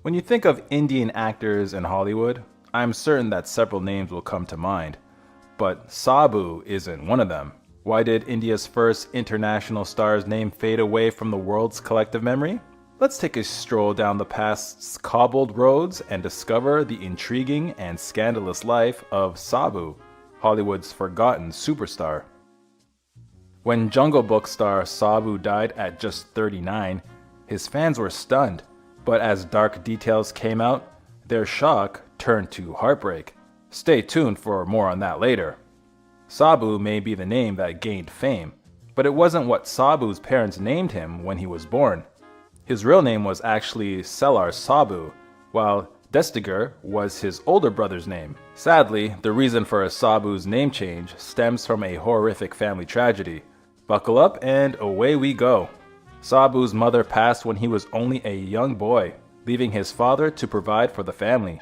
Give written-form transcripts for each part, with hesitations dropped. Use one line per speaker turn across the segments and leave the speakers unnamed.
When you think of Indian actors in Hollywood, I'm certain that several names will come to mind. But Sabu isn't one of them. Why did India's first international star's name fade away from the world's collective memory? Let's take a stroll down the past's cobbled roads and discover the intriguing and scandalous life of Sabu, Hollywood's forgotten superstar. When Jungle Book star Sabu died at just 39, his fans were stunned. But as dark details came out, their shock turned to heartbreak. Stay tuned for more on that later. Sabu may be the name that gained fame, but it wasn't what Sabu's parents named him when he was born. His real name was actually Selar Sabu, while Destiger was his older brother's name. Sadly, the reason for Sabu's name change stems from a horrific family tragedy. Buckle up and away we go. Sabu's mother passed when he was only a young boy, leaving his father to provide for the family.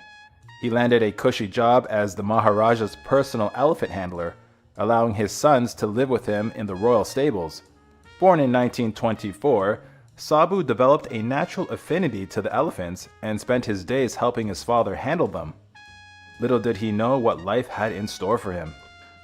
He landed a cushy job as the Maharaja's personal elephant handler, allowing his sons to live with him in the royal stables. Born in 1924, Sabu developed a natural affinity to the elephants and spent his days helping his father handle them. Little did he know what life had in store for him.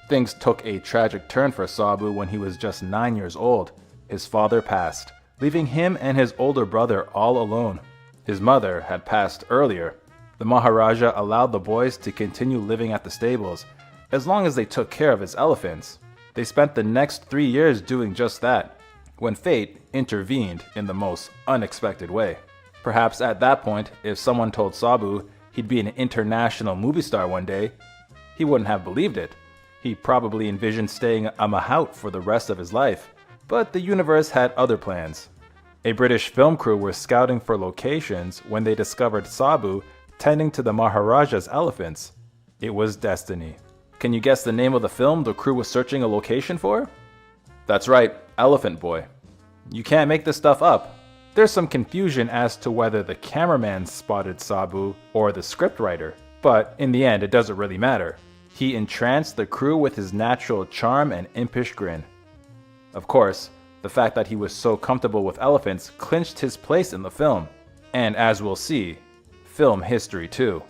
Things took a tragic turn for Sabu when he was just 9 years old. His father passed, leaving him and his older brother all alone. His mother had passed earlier. The Maharaja allowed the boys to continue living at the stables, as long as they took care of his elephants. They spent the next 3 years doing just that, when fate intervened in the most unexpected way. Perhaps at that point, if someone told Sabu he'd be an international movie star one day, he wouldn't have believed it. He probably envisioned staying a mahout for the rest of his life, but the universe had other plans. A British film crew were scouting for locations when they discovered Sabu tending to the Maharaja's elephants. It was destiny. Can you guess the name of the film the crew was searching a location for? That's right, Elephant Boy. You can't make this stuff up. There's some confusion as to whether the cameraman spotted Sabu or the scriptwriter, but in the end it doesn't really matter. He entranced the crew with his natural charm and impish grin. Of course, the fact that he was so comfortable with elephants clinched his place in the film, and as we'll see, film history too.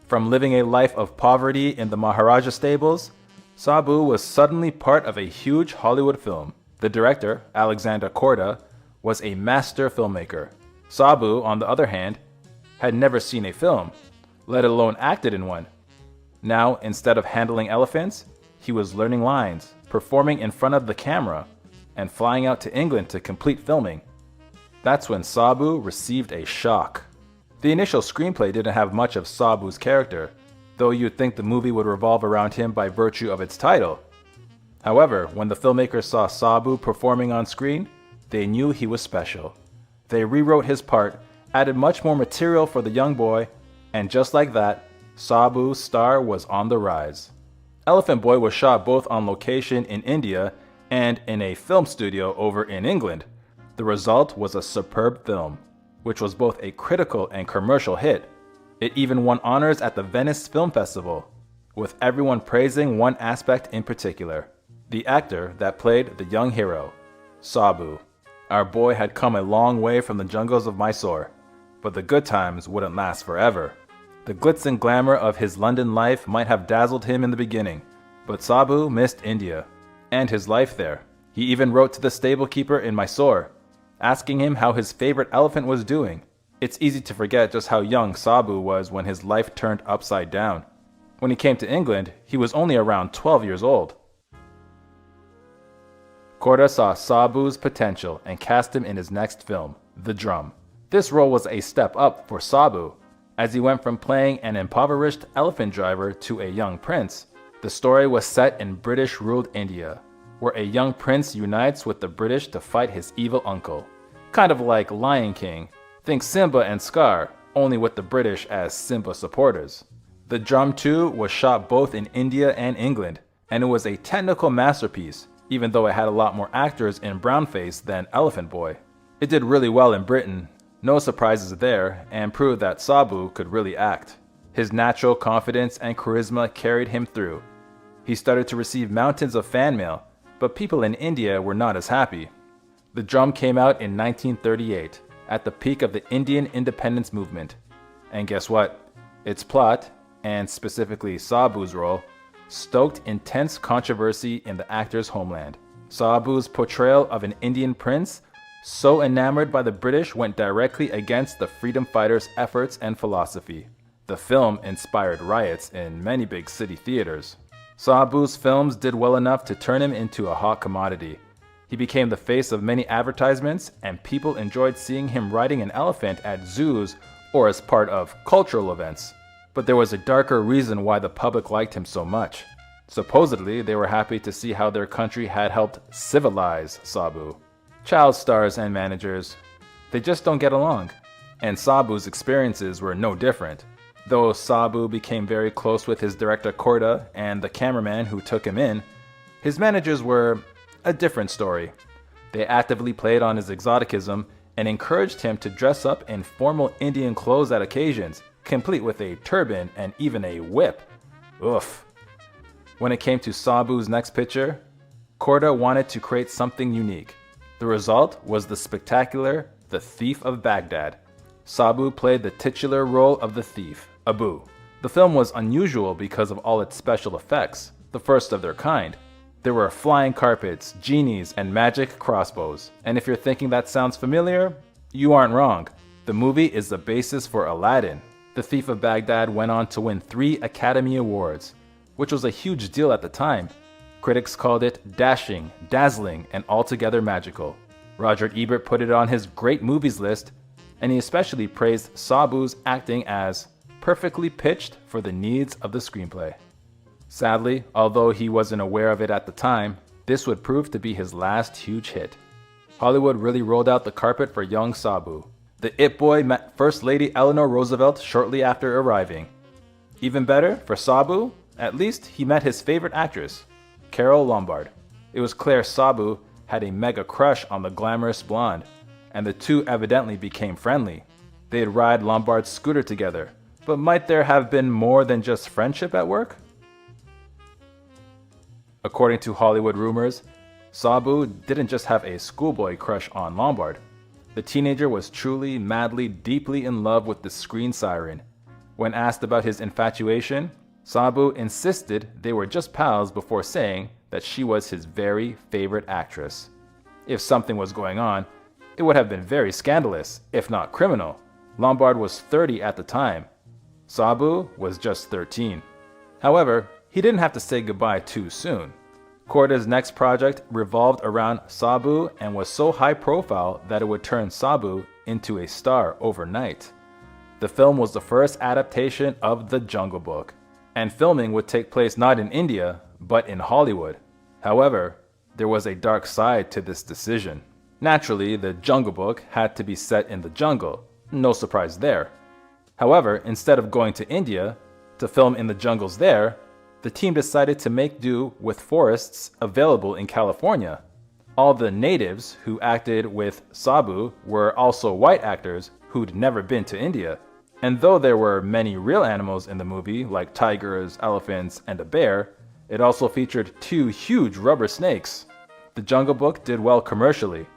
From living a life of poverty in the Maharaja stables, Sabu was suddenly part of a huge Hollywood film. The director, Alexander Korda, was a master filmmaker. Sabu, on the other hand, had never seen a film, let alone acted in one. Now, instead of handling elephants, he was learning lines, performing in front of the camera, and flying out to England to complete filming. That's when Sabu received a shock. The initial screenplay didn't have much of Sabu's character, though you'd think the movie would revolve around him by virtue of its title. However, when the filmmakers saw Sabu performing on screen, they knew he was special. They rewrote his part, added much more material for the young boy, and just like that, Sabu's star was on the rise. Elephant Boy was shot both on location in India and in a film studio over in England. The result was a superb film, which was both a critical and commercial hit. It even won honors at the Venice Film Festival, with everyone praising one aspect in particular: the actor that played the young hero, Sabu. Our boy had come a long way from the jungles of Mysore, but the good times wouldn't last forever. The glitz and glamour of his London life might have dazzled him in the beginning, but Sabu missed India and his life there. He even wrote to the stable keeper in Mysore, asking him how his favorite elephant was doing. It's easy to forget just how young Sabu was when his life turned upside down. When he came to England, he was only around 12 years old. Korda saw Sabu's potential and cast him in his next film, The Drum. This role was a step up for Sabu, as he went from playing an impoverished elephant driver to a young prince. The story was set in British-ruled India, where a young prince unites with the British to fight his evil uncle. Kind of like Lion King. Think Simba and Scar, only with the British as Simba supporters. The Drum 2 was shot both in India and England, and it was a technical masterpiece, even though it had a lot more actors in brownface than Elephant Boy. It did really well in Britain, no surprises there, and proved that Sabu could really act. His natural confidence and charisma carried him through. He started to receive mountains of fan mail, but people in India were not as happy. The Drum came out in 1938, at the peak of the Indian independence movement. And guess what? Its plot, and specifically Sabu's role, stoked intense controversy in the actor's homeland. Sabu's portrayal of an Indian prince, so enamored by the British, went directly against the freedom fighters' efforts and philosophy. The film inspired riots in many big city theaters. Sabu's films did well enough to turn him into a hot commodity. He became the face of many advertisements, and people enjoyed seeing him riding an elephant at zoos or as part of cultural events. But there was a darker reason why the public liked him so much. Supposedly, they were happy to see how their country had helped civilize Sabu. Child stars and managers, they just don't get along. And Sabu's experiences were no different. Though Sabu became very close with his director Korda and the cameraman who took him in, his managers were a different story. They actively played on his exoticism and encouraged him to dress up in formal Indian clothes at occasions, complete with a turban and even a whip. Oof. When it came to Sabu's next picture, Korda wanted to create something unique. The result was the spectacular The Thief of Baghdad. Sabu played the titular role of the thief, Abu. The film was unusual because of all its special effects, the first of their kind. There were flying carpets, genies, and magic crossbows. And if you're thinking that sounds familiar, you aren't wrong. The movie is the basis for Aladdin. The Thief of Baghdad went on to win 3 Academy Awards, which was a huge deal at the time. Critics called it dashing, dazzling, and altogether magical. Roger Ebert put it on his great movies list, and he especially praised Sabu's acting as perfectly pitched for the needs of the screenplay. Sadly, although he wasn't aware of it at the time, this would prove to be his last huge hit. Hollywood really rolled out the carpet for young Sabu. The It Boy met First Lady Eleanor Roosevelt shortly after arriving. Even better, for Sabu, at least he met his favorite actress, Carole Lombard. It was clear Sabu had a mega crush on the glamorous blonde, and the two evidently became friendly. They'd ride Lombard's scooter together, but might there have been more than just friendship at work? According to Hollywood rumors, Sabu didn't just have a schoolboy crush on Lombard. The teenager was truly, madly, deeply in love with the screen siren. When asked about his infatuation, Sabu insisted they were just pals before saying that she was his very favorite actress. If something was going on, it would have been very scandalous, if not criminal. Lombard was 30 at the time. Sabu was just 13. However, he didn't have to say goodbye too soon. Korda's next project revolved around Sabu and was so high profile that it would turn Sabu into a star overnight. The film was the first adaptation of The Jungle Book, and filming would take place not in India, but in Hollywood. However, there was a dark side to this decision. Naturally, The Jungle Book had to be set in the jungle, no surprise there. However, instead of going to India to film in the jungles there, the team decided to make do with forests available in California. All the natives who acted with Sabu were also white actors who'd never been to India. And though there were many real animals in the movie, like tigers, elephants, and a bear, it also featured 2 huge rubber snakes. The Jungle Book did well commercially.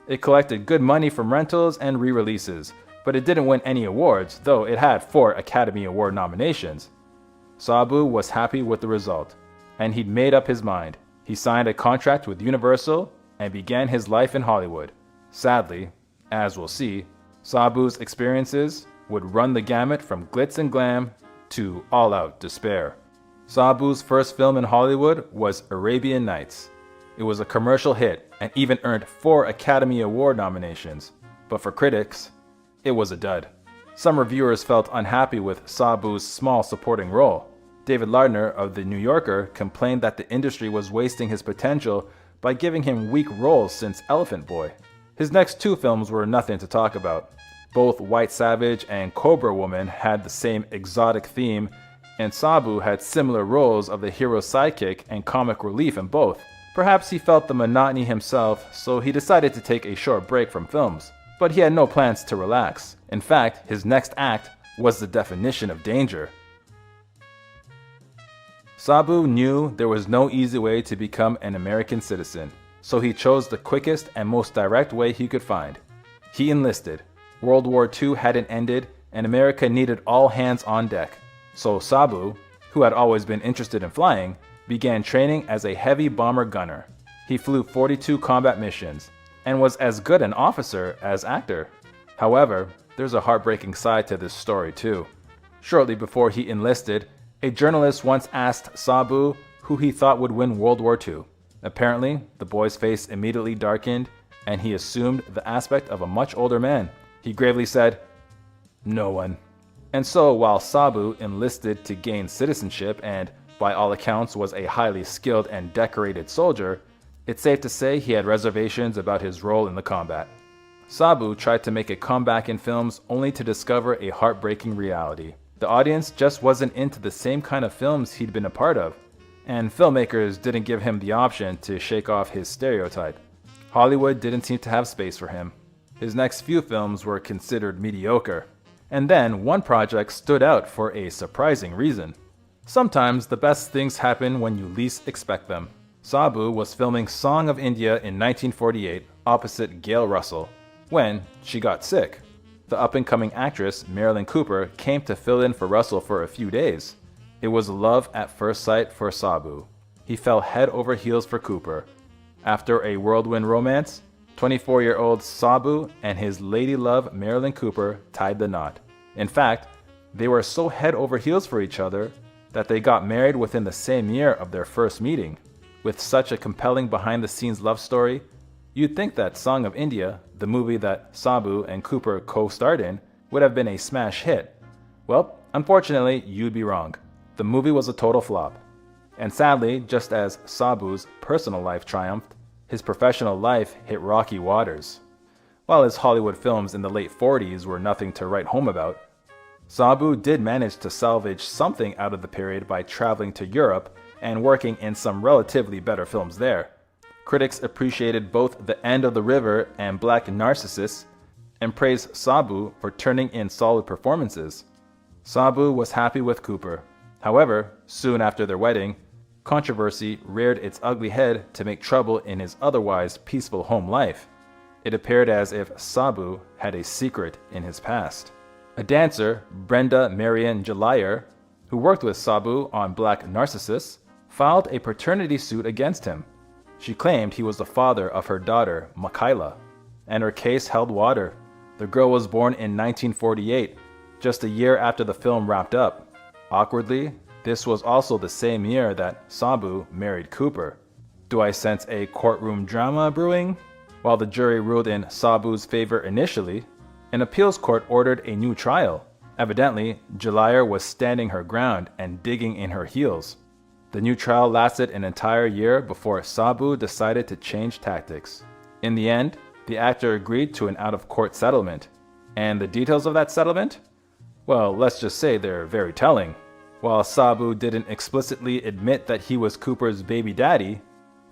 It collected good money from rentals and re-releases, but it didn't win any awards, though it had 4 Academy Award nominations. Sabu was happy with the result, and he'd made up his mind. He signed a contract with Universal and began his life in Hollywood. Sadly, as we'll see, Sabu's experiences would run the gamut from glitz and glam to all-out despair. Sabu's first film in Hollywood was Arabian Nights. It was a commercial hit and even earned 4 Academy Award nominations, but for critics, it was a dud. Some reviewers felt unhappy with Sabu's small supporting role. David Lardner of The New Yorker complained that the industry was wasting his potential by giving him weak roles since Elephant Boy. His next 2 films were nothing to talk about. Both White Savage and Cobra Woman had the same exotic theme, and Sabu had similar roles of the hero's sidekick and comic relief in both. Perhaps he felt the monotony himself, so he decided to take a short break from films. But he had no plans to relax. In fact, his next act was the definition of danger. Sabu knew there was no easy way to become an American citizen, so he chose the quickest and most direct way he could find. He enlisted. World War II hadn't ended, and America needed all hands on deck. So Sabu, who had always been interested in flying, began training as a heavy bomber gunner. He flew 42 combat missions and was as good an officer as actor. However, there's a heartbreaking side to this story too. Shortly before he enlisted, a journalist once asked Sabu who he thought would win World War II. Apparently, the boy's face immediately darkened and he assumed the aspect of a much older man. He gravely said, "No one." And so, while Sabu enlisted to gain citizenship and, by all accounts, was a highly skilled and decorated soldier, it's safe to say he had reservations about his role in the combat. Sabu tried to make a comeback in films only to discover a heartbreaking reality. The audience just wasn't into the same kind of films he'd been a part of, and filmmakers didn't give him the option to shake off his stereotype. Hollywood didn't seem to have space for him. His next few films were considered mediocre. And then one project stood out for a surprising reason. Sometimes the best things happen when you least expect them. Sabu was filming Song of India in 1948 opposite Gail Russell when she got sick. The up-and-coming actress Marilyn Cooper came to fill in for Russell for a few days. It was love at first sight for Sabu. He fell head over heels for Cooper. After a whirlwind romance, 24-year-old Sabu and his lady love Marilyn Cooper tied the knot. In fact, they were so head over heels for each other that they got married within the same year of their first meeting. With such a compelling behind-the-scenes love story, you'd think that Song of India, the movie that Sabu and Cooper co-starred in, would have been a smash hit. Well, unfortunately, you'd be wrong. The movie was a total flop. And sadly, just as Sabu's personal life triumphed, his professional life hit rocky waters. While his Hollywood films in the late 40s were nothing to write home about, Sabu did manage to salvage something out of the period by traveling to Europe and working in some relatively better films there. Critics appreciated both The End of the River and Black Narcissus and praised Sabu for turning in solid performances. Sabu was happy with Cooper. However, soon after their wedding, controversy reared its ugly head to make trouble in his otherwise peaceful home life. It appeared as if Sabu had a secret in his past. A dancer, Brenda Marian Jalayer, who worked with Sabu on Black Narcissus, filed a paternity suit against him. She claimed he was the father of her daughter, Michaela, and her case held water. The girl was born in 1948, just a year after the film wrapped up. Awkwardly, this was also the same year that Sabu married Cooper. Do I sense a courtroom drama brewing? While the jury ruled in Sabu's favor initially, an appeals court ordered a new trial. Evidently, Jalayer was standing her ground and digging in her heels. The new trial lasted an entire year before Sabu decided to change tactics. In the end, the actor agreed to an out-of-court settlement. And the details of that settlement? Well, let's just say they're very telling. While Sabu didn't explicitly admit that he was Cooper's baby daddy,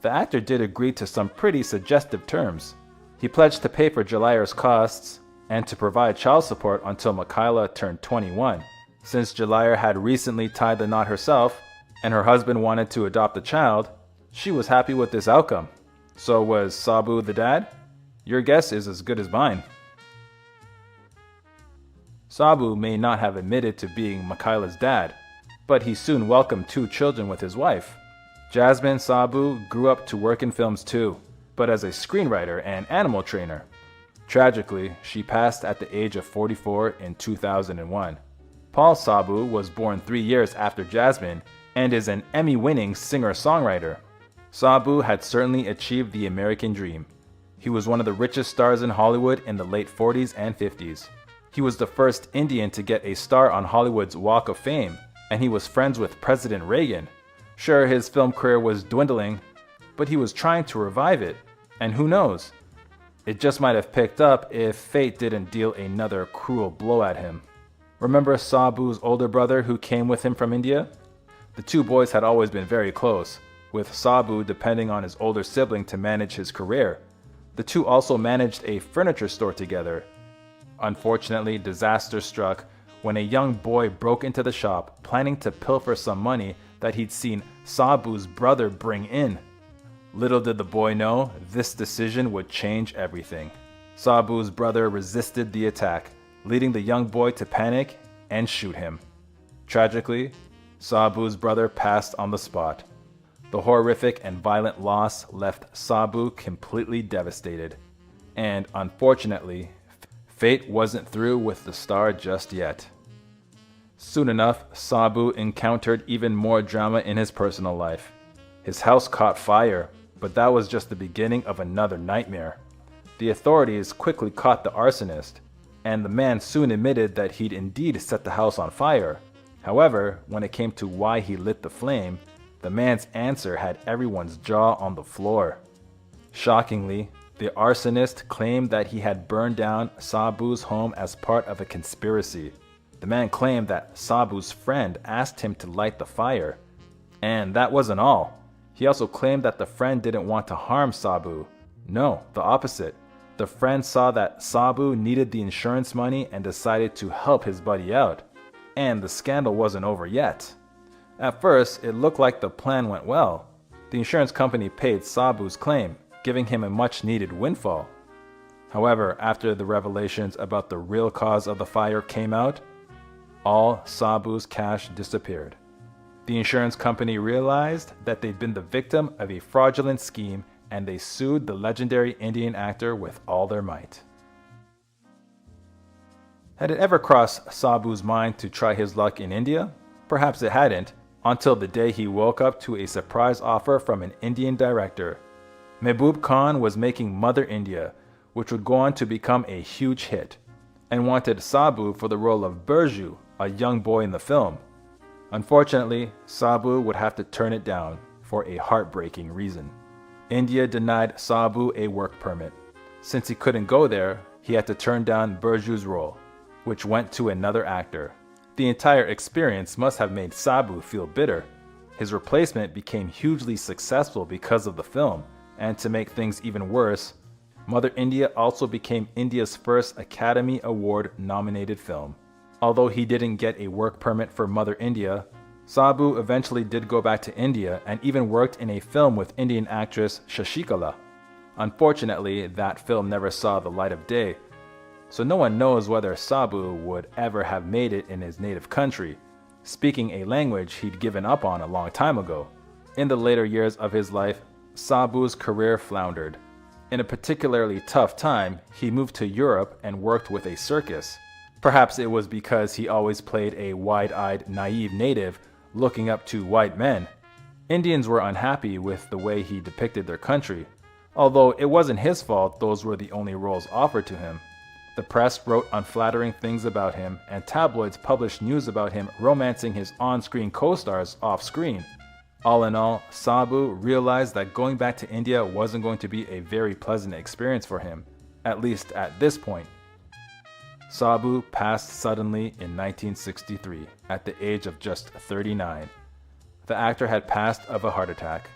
the actor did agree to some pretty suggestive terms. He pledged to pay for Jalayer's costs and to provide child support until Michaela turned 21. Since Jalayer had recently tied the knot herself, and her husband wanted to adopt a child, she was happy with this outcome. So was Sabu the dad? Your guess is as good as mine. Sabu may not have admitted to being Michaela's dad, but he soon welcomed 2 children with his wife. Jasmine Sabu grew up to work in films too, but as a screenwriter and animal trainer. Tragically, she passed at the age of 44 in 2001. Paul Sabu was born 3 years after Jasmine and is an Emmy-winning singer-songwriter. Sabu had certainly achieved the American dream. He was one of the richest stars in Hollywood in the late 40s and 50s. He was the first Indian to get a star on Hollywood's Walk of Fame, and he was friends with President Reagan. Sure, his film career was dwindling, but he was trying to revive it, and who knows? It just might have picked up if fate didn't deal another cruel blow at him. Remember Sabu's older brother who came with him from India? The 2 boys had always been very close, with Sabu depending on his older sibling to manage his career. The 2 also managed a furniture store together. Unfortunately, disaster struck when a young boy broke into the shop planning to pilfer some money that he'd seen Sabu's brother bring in. Little did the boy know, this decision would change everything. Sabu's brother resisted the attack, leading the young boy to panic and shoot him. Tragically, Sabu's brother passed on the spot. The horrific and violent loss left Sabu completely devastated. And unfortunately, fate wasn't through with the star just yet. Soon enough, Sabu encountered even more drama in his personal life. His house caught fire, but that was just the beginning of another nightmare. The authorities quickly caught the arsonist, and the man soon admitted that he'd indeed set the house on fire. However, when it came to why he lit the flame, the man's answer had everyone's jaw on the floor. Shockingly, the arsonist claimed that he had burned down Sabu's home as part of a conspiracy. The man claimed that Sabu's friend asked him to light the fire. And that wasn't all. He also claimed that the friend didn't want to harm Sabu. No, the opposite. The friend saw that Sabu needed the insurance money and decided to help his buddy out. And the scandal wasn't over yet. At first, it looked like the plan went well. The insurance company paid Sabu's claim, giving him a much-needed windfall. However, after the revelations about the real cause of the fire came out, all Sabu's cash disappeared. The insurance company realized that they'd been the victim of a fraudulent scheme, and they sued the legendary Indian actor with all their might. Had it ever crossed Sabu's mind to try his luck in India? Perhaps it hadn't, until the day he woke up to a surprise offer from an Indian director. Mehboob Khan was making Mother India, which would go on to become a huge hit, and wanted Sabu for the role of Burju, a young boy in the film. Unfortunately, Sabu would have to turn it down for a heartbreaking reason. India denied Sabu a work permit. Since he couldn't go there, he had to turn down Burju's role, which went to another actor. The entire experience must have made Sabu feel bitter. His replacement became hugely successful because of the film, and to make things even worse, Mother India also became India's first Academy Award nominated film. Although he didn't get a work permit for Mother India, Sabu eventually did go back to India and even worked in a film with Indian actress Shashikala. Unfortunately, that film never saw the light of day, so no one knows whether Sabu would ever have made it in his native country, speaking a language he'd given up on a long time ago. In the later years of his life, Sabu's career floundered. In a particularly tough time, he moved to Europe and worked with a circus. Perhaps it was because he always played a wide-eyed, naive native looking up to white men. Indians were unhappy with the way he depicted their country, although it wasn't his fault those were the only roles offered to him. The press wrote unflattering things about him, and tabloids published news about him romancing his on-screen co-stars off-screen. All in all, Sabu realized that going back to India wasn't going to be a very pleasant experience for him, at least at this point. Sabu passed suddenly in 1963, at the age of just 39. The actor had passed of a heart attack.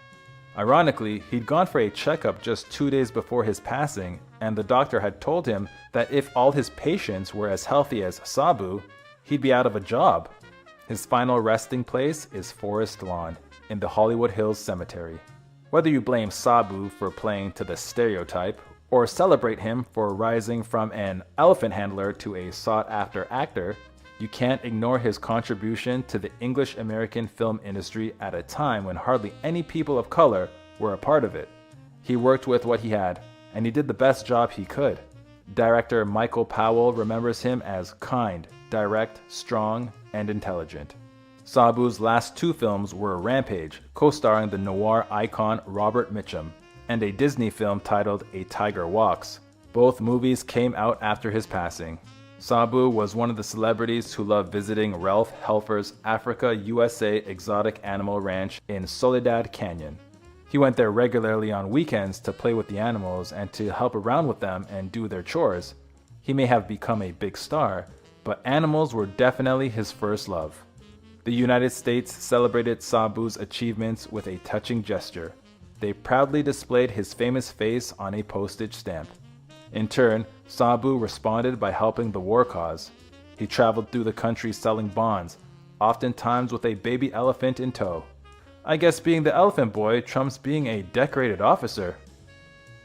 Ironically, he'd gone for a checkup just 2 days before his passing, and the doctor had told him that if all his patients were as healthy as Sabu, he'd be out of a job. His final resting place is Forest Lawn, in the Hollywood Hills Cemetery. Whether you blame Sabu for playing to the stereotype, or celebrate him for rising from an elephant handler to a sought-after actor, you can't ignore his contribution to the English-American film industry at a time when hardly any people of color were a part of it. He worked with what he had, and he did the best job he could. Director Michael Powell remembers him as kind, direct, strong, and intelligent. Sabu's last two films were Rampage, co-starring the noir icon Robert Mitchum, and a Disney film titled A Tiger Walks. Both movies came out after his passing. Sabu was one of the celebrities who loved visiting Ralph Helfer's Africa USA Exotic Animal Ranch in Soledad Canyon. He went there regularly on weekends to play with the animals and to help around with them and do their chores. He may have become a big star, but animals were definitely his first love. The United States celebrated Sabu's achievements with a touching gesture. They proudly displayed his famous face on a postage stamp. In turn, Sabu responded by helping the war cause. He traveled through the country selling bonds, oftentimes with a baby elephant in tow. I guess being the elephant boy trumps being a decorated officer.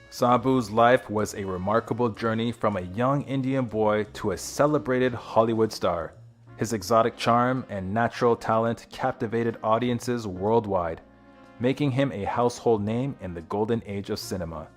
Sabu's life was a remarkable journey from a young Indian boy to a celebrated Hollywood star. His exotic charm and natural talent captivated audiences worldwide, making him a household name in the golden age of cinema.